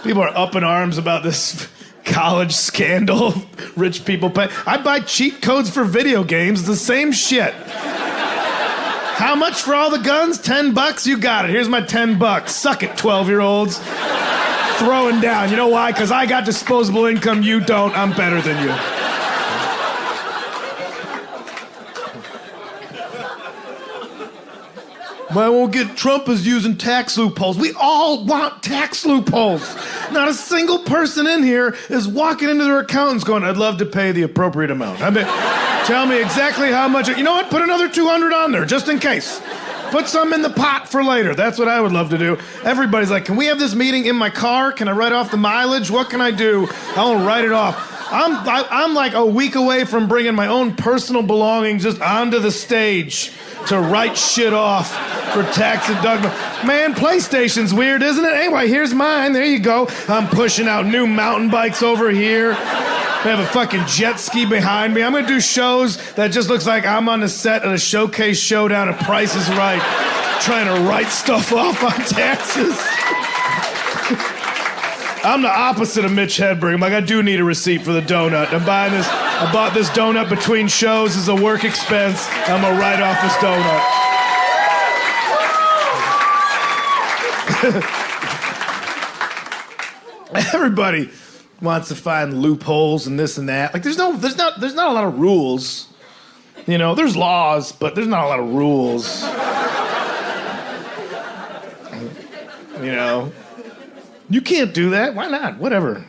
People are up in arms about this college scandal. Rich people pay. I buy cheat codes for video games, the same shit. How much for all the guns? $10? You got it. Here's my $10. Suck it, 12-year-olds. Throwing down. You know why? Because I got disposable income, you don't. I'm better than you. Why won't get Trump is using tax loopholes? We all want tax loopholes. Not a single person in here is walking into their accountants going, I'd love to pay the appropriate amount. I mean, tell me exactly how much. You know what? Put another 200 on there, just in case. Put some in the pot for later. That's what I would love to do. Everybody's like, can we have this meeting in my car? Can I write off the mileage? What can I do? I want to write it off. I'm like a week away from bringing my own personal belongings just onto the stage to write shit off for tax deductible. Man, PlayStation's weird, isn't it? Anyway, here's mine. There you go. I'm pushing out new mountain bikes over here. I have a fucking jet ski behind me. I'm gonna do shows that just looks like I'm on the set of a showcase showdown at Price is Right, trying to write stuff off on taxes. I'm the opposite of Mitch Hedberg. I'm like, I do need a receipt for the donut. I'm buying this. I bought this donut between shows as a work expense. I'm gonna write off this donut. Everybody wants to find loopholes and this and that. Like, there's not a lot of rules. You know, there's laws, but there's not a lot of rules. You know, you can't do that. Why not? Whatever.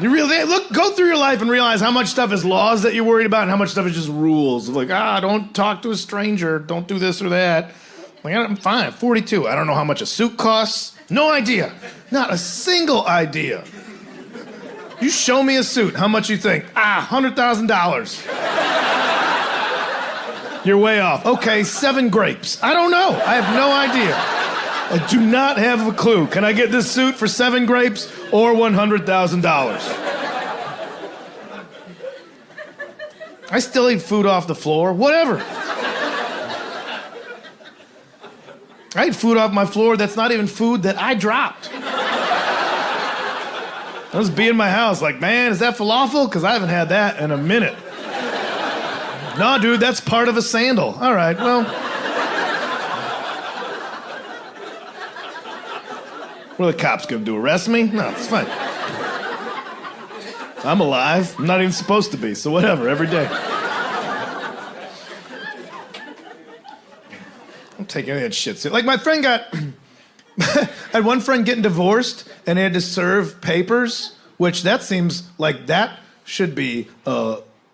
You really go through your life and realize how much stuff is laws that you're worried about and how much stuff is just rules. Like, don't talk to a stranger. Don't do this or that. Like, I'm fine. 42. I don't know how much a suit costs. No idea. Not a single idea. You show me a suit. How much you think? $100,000. You're way off. Okay, 7 grapes. I don't know. I have no idea. I do not have a clue. Can I get this suit for 7 grapes or $100,000? I still eat food off the floor. Whatever. I eat food off my floor that's not even food that I dropped. I was be in my house like, man, is that falafel? Because I haven't had that in a minute. No, dude, that's part of a sandal. All right, well. What are the cops gonna do, arrest me? No, it's fine. I'm alive. I'm not even supposed to be, so whatever, every day. I'm taking any of that shit. Like, my friend got... I had one friend getting divorced, and he had to serve papers, which that seems like that should be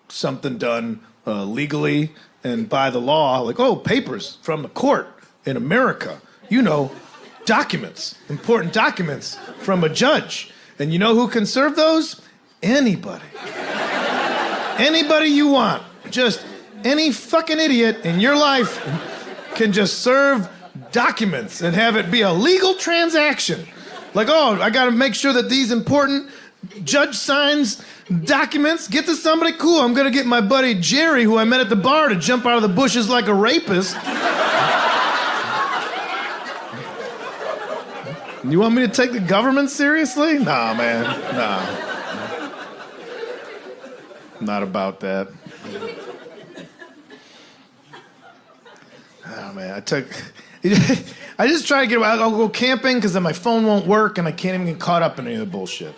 something done legally and by the law. Like, papers from the court in America. You know, documents, important documents from a judge. And you know who can serve those? Anybody. Anybody you want. Just any fucking idiot in your life can just serve documents and have it be a legal transaction. Like, I gotta make sure that these important judge signs documents get to somebody. Cool, I'm gonna get my buddy Jerry, who I met at the bar, to jump out of the bushes like a rapist. You want me to take the government seriously? Nah, man, nah. Not about that. Oh, man, I just try to get away. I'll go camping because then my phone won't work and I can't even get caught up in any of the bullshit.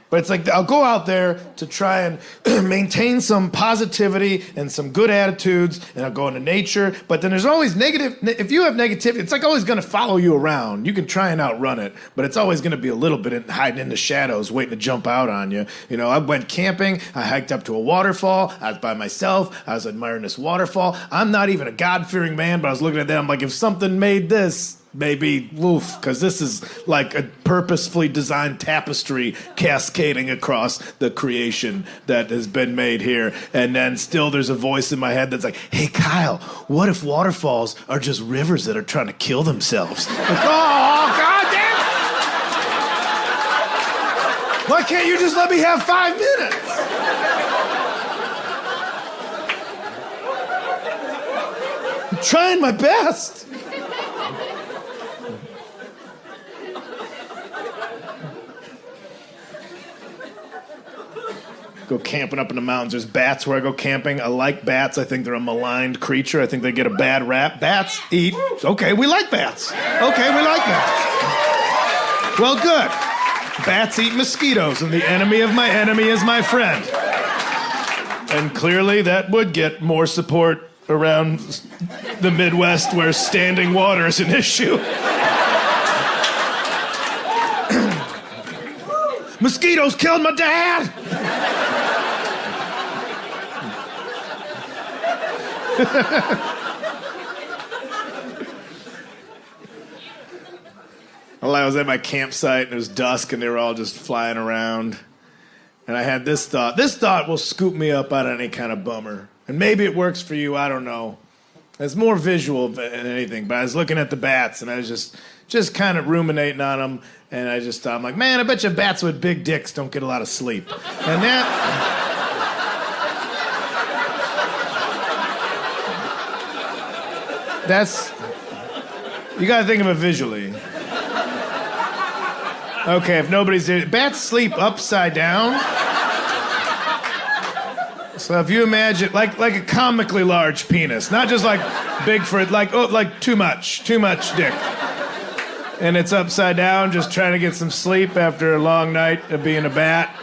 But it's like, I'll go out there to try and maintain some positivity and some good attitudes, and I'll go into nature. But then there's always negative. If you have negativity, it's like always going to follow you around. You can try and outrun it, but it's always going to be a little bit hiding in the shadows, waiting to jump out on you. You know, I went camping. I hiked up to a waterfall. I was by myself. I was admiring this waterfall. I'm not even a God-fearing man, but I was looking at that. I'm like, if something made this, maybe, woof, because this is like a purposefully designed tapestry cascading across the creation that has been made here. And then still there's a voice in my head that's like, hey, Kyle, what if waterfalls are just rivers that are trying to kill themselves? Like, God damn it! Why can't you just let me have 5 minutes? I'm trying my best. go camping up in the mountains. There's bats where I go camping. I like bats. I think they're a maligned creature. I think they get a bad rap. Bats eat. Okay, we like bats. Okay, we like bats. Well, good. Bats eat mosquitoes, and the enemy of my enemy is my friend. And clearly that would get more support around the Midwest where standing water is an issue. Mosquitoes killed my dad! Well, I was at my campsite and it was dusk and they were all just flying around. And I had this thought. This thought will scoop me up out of any kind of bummer. And maybe it works for you, I don't know. It's more visual than anything, but I was looking at the bats and I was just kind of ruminating on them. And I just thought, I'm like, man, I bet you bats with big dicks don't get a lot of sleep. And that's, you gotta think of it visually. Okay, if nobody's there, bats sleep upside down. So if you imagine, like a comically large penis, not just like big for it, like too much dick. And it's upside down, just trying to get some sleep after a long night of being a bat.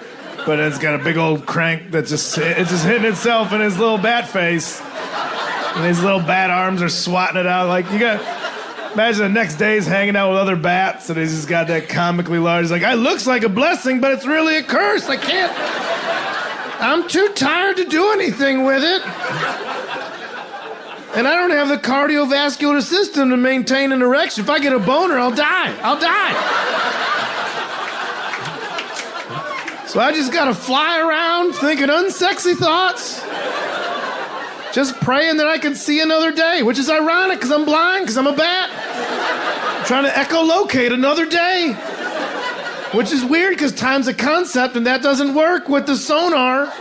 But it's got a big old crank that's just hitting itself in his little bat face. And his little bat arms are swatting it out. Like, you got imagine the next day he's hanging out with other bats and he's just got that comically large. He's like, it looks like a blessing, but it's really a curse. I can't. I'm too tired to do anything with it. And I don't have the cardiovascular system to maintain an erection. If I get a boner, I'll die. So I just gotta fly around thinking unsexy thoughts. Just praying that I can see another day, which is ironic because I'm blind, because I'm a bat. I'm trying to echolocate another day. Which is weird because time's a concept and that doesn't work with the sonar.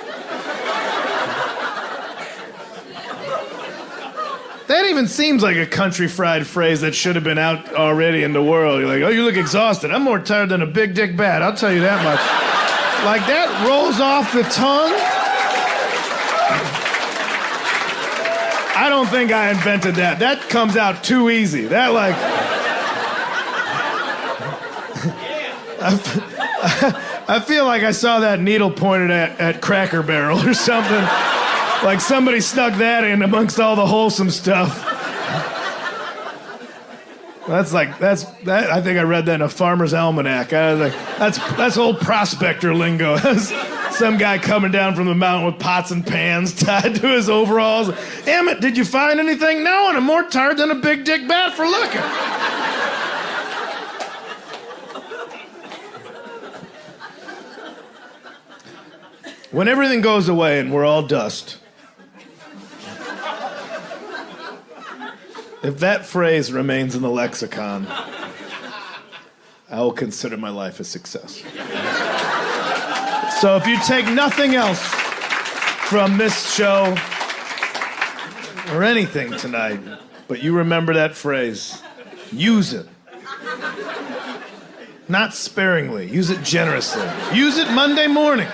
That even seems like a country fried phrase that should have been out already in the world. You're like, oh, you look exhausted. I'm more tired than a big dick bat, I'll tell you that much. Like, that rolls off the tongue. I don't think I invented that. That comes out too easy. That, like... I feel like I saw that needle pointed at Cracker Barrel or something. Like somebody snuck that in amongst all the wholesome stuff. I think I read that in a farmer's almanac. I was like, that's old prospector lingo. Some guy coming down from the mountain with pots and pans tied to his overalls. Emmett, did you find anything? No, and I'm more tired than a big dick bat for looking. When everything goes away and we're all dust, if that phrase remains in the lexicon, I will consider my life a success. So if you take nothing else from this show or anything tonight, but you remember that phrase, use it. Not sparingly, use it generously. Use it Monday morning.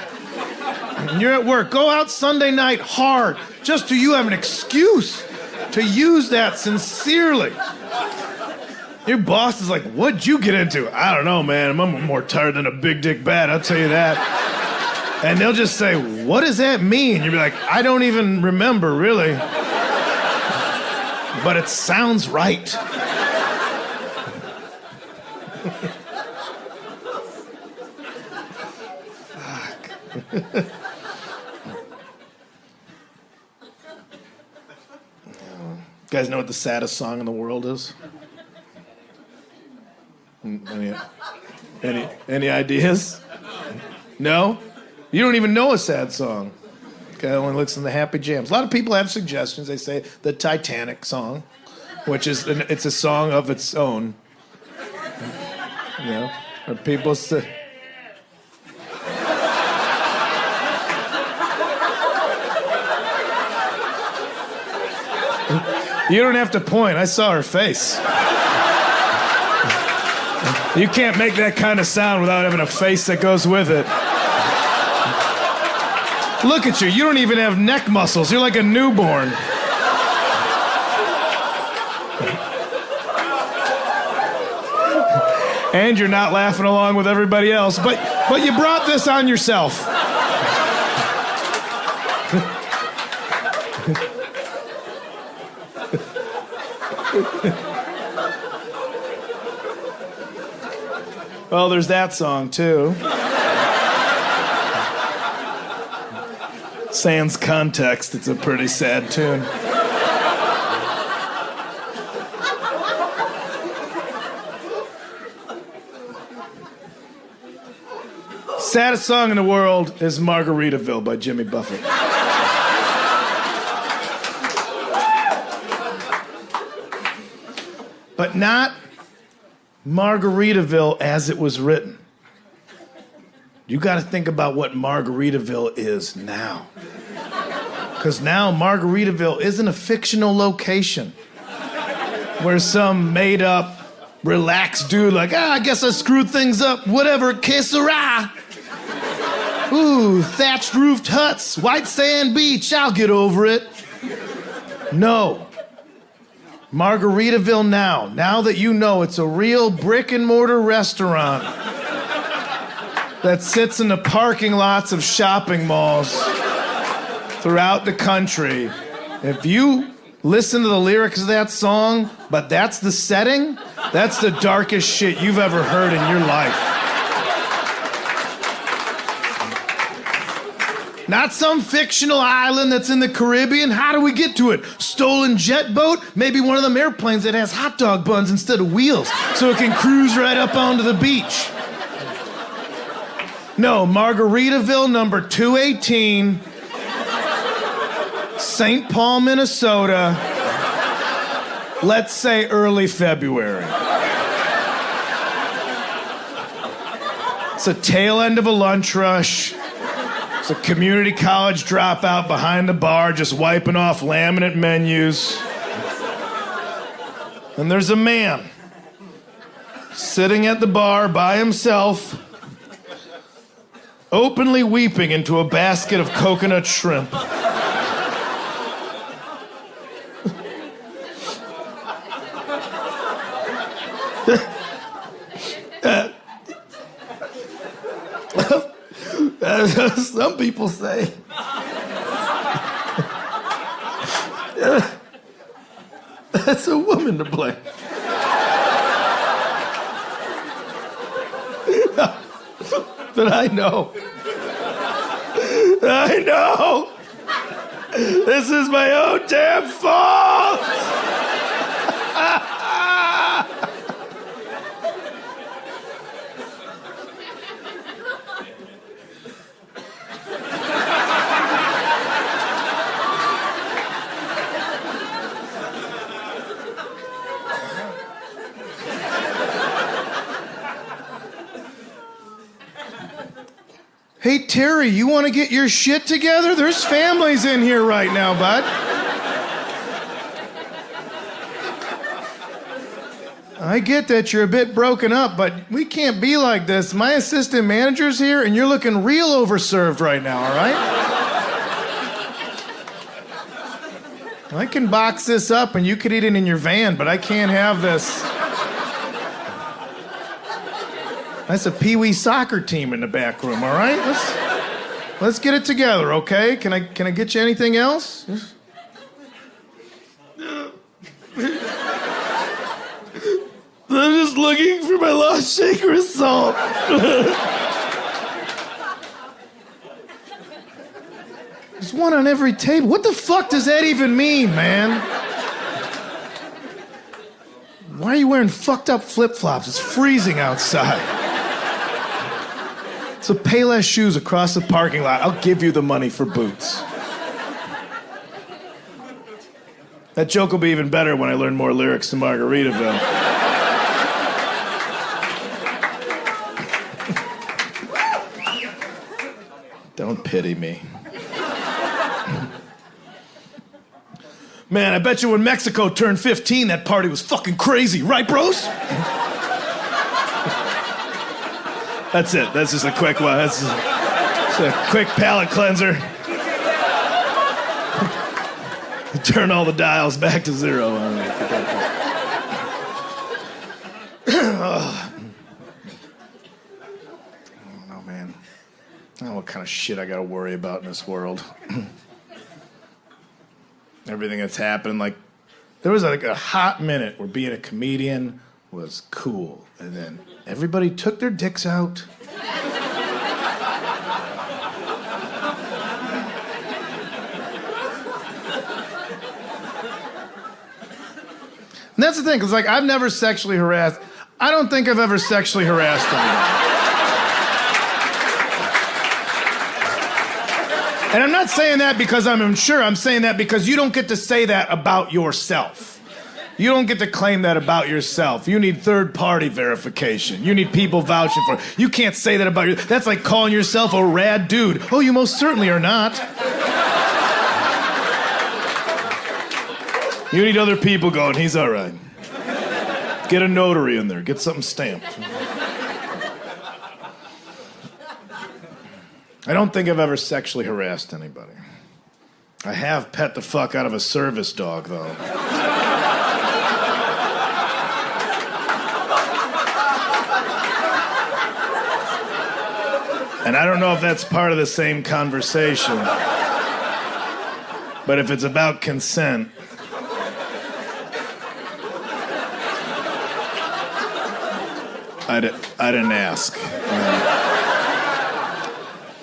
And you're at work, go out Sunday night hard, just so you have an excuse to use that sincerely. Your boss is like, what'd you get into? I don't know, man. I'm more tired than a big dick bat, I'll tell you that. And they'll just say, what does that mean? You'll be like, I don't even remember, really. But it sounds right. Fuck. You guys know what the saddest song in the world is? Any ideas? No? You don't even know a sad song. Okay, only listen to the happy jams. A lot of people have suggestions. They say the Titanic song, which is it's a song of its own. You know, or people say. You don't have to point. I saw her face. You can't make that kind of sound without having a face that goes with it. Look at you. You don't even have neck muscles. You're like a newborn. And you're not laughing along with everybody else. But you brought this on yourself. Well, there's that song, too. Sans context, it's a pretty sad tune. Saddest song in the world is Margaritaville by Jimmy Buffett. But not Margaritaville as it was written. You got to think about what Margaritaville is now. Because now Margaritaville isn't a fictional location where some made-up, relaxed dude like, I guess I screwed things up, whatever, que sera. Ooh, thatched roofed huts, white sand beach, I'll get over it. No. Margaritaville now that you know it's a real brick and mortar restaurant that sits in the parking lots of shopping malls throughout the country. If you listen to the lyrics of that song, but that's the setting, that's the darkest shit you've ever heard in your life. Not some fictional island that's in the Caribbean. How do we get to it? Stolen jet boat? Maybe one of them airplanes that has hot dog buns instead of wheels, so it can cruise right up onto the beach. No, Margaritaville number 218, St. Paul, Minnesota, let's say early February. It's a tail end of a lunch rush. It's a community college dropout behind the bar just wiping off laminate menus. And there's a man sitting at the bar by himself, openly weeping into a basket of coconut shrimp. Some people say that's a woman to blame. But I know. This is my own damn fault. Hey, Terry, you want to get your shit together? There's families in here right now, bud. I get that you're a bit broken up, but we can't be like this. My assistant manager's here, and you're looking real overserved right now, all right? I can box this up, and you could eat it in your van, but I can't have this. That's a Pee-wee soccer team in the back room, all right? Let's get it together, okay? Can I get you anything else? I'm just looking for my lost shaker of salt. There's one on every table. What the fuck does that even mean, man? Why are you wearing fucked up flip-flops? It's freezing outside. So Payless shoes across the parking lot. I'll give you the money for boots. That joke will be even better when I learn more lyrics to Margaritaville. Don't pity me. Man, I bet you when Mexico turned 15, that party was fucking crazy, right, bros? That's it. That's just a quick one. That's just a quick palate cleanser. Turn all the dials back to zero. Oh, no, man. I don't know what kind of shit I gotta worry about in this world. Everything that's happened, like, there was like a hot minute where being a comedian was cool, and then everybody took their dicks out. And that's the thing, because, like, I've never sexually harassed. I don't think I've ever sexually harassed anyone. And I'm not saying that because I'm unsure. I'm saying that because you don't get to say that about yourself. You don't get to claim that about yourself. You need third-party verification. You need people vouching for it. You can't say that about you. That's like calling yourself a rad dude. Oh, you most certainly are not. You need other people going, he's all right. Get a notary in there. Get something stamped. I don't think I've ever sexually harassed anybody. I have pet the fuck out of a service dog, though. And I don't know if that's part of the same conversation. But if it's about consent... I didn't ask.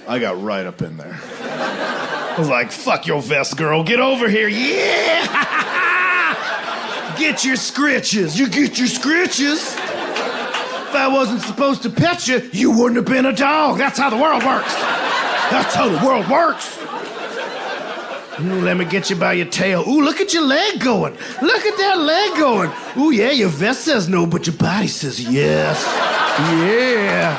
I got right up in there. I was like, fuck your vest, girl. Get over here. Yeah! Get your scritches. You get your scritches. If I wasn't supposed to pet you, you wouldn't have been a dog. That's how the world works. That's how the world works. Let me get you by your tail. Ooh, look at your leg going. Look at that leg going. Ooh, yeah, your vest says no, but your body says yes. Yeah.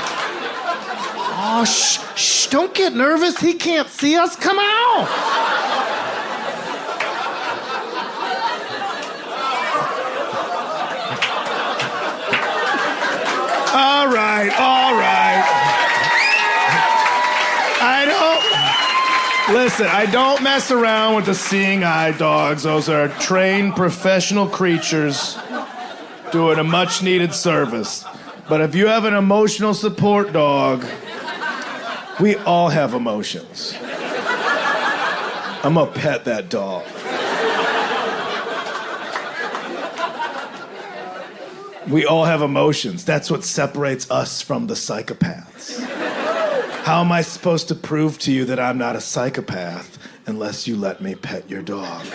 Oh, shh, don't get nervous. He can't see us. Come on. All right. Listen, I don't mess around with the seeing eye dogs. Those are trained professional creatures doing a much needed service. But if you have an emotional support dog, we all have emotions. I'm gonna pet that dog. We all have emotions. That's what separates us from the psychopaths. How am I supposed to prove to you that I'm not a psychopath unless you let me pet your dog?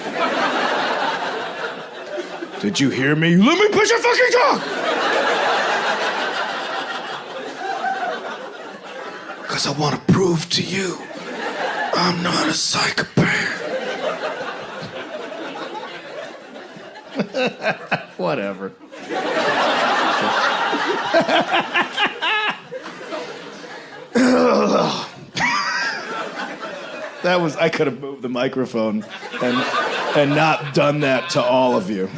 Did you hear me? Let me pet your fucking dog! Because I want to prove to you I'm not a psychopath. Whatever. I could have moved the microphone and not done that to all of you.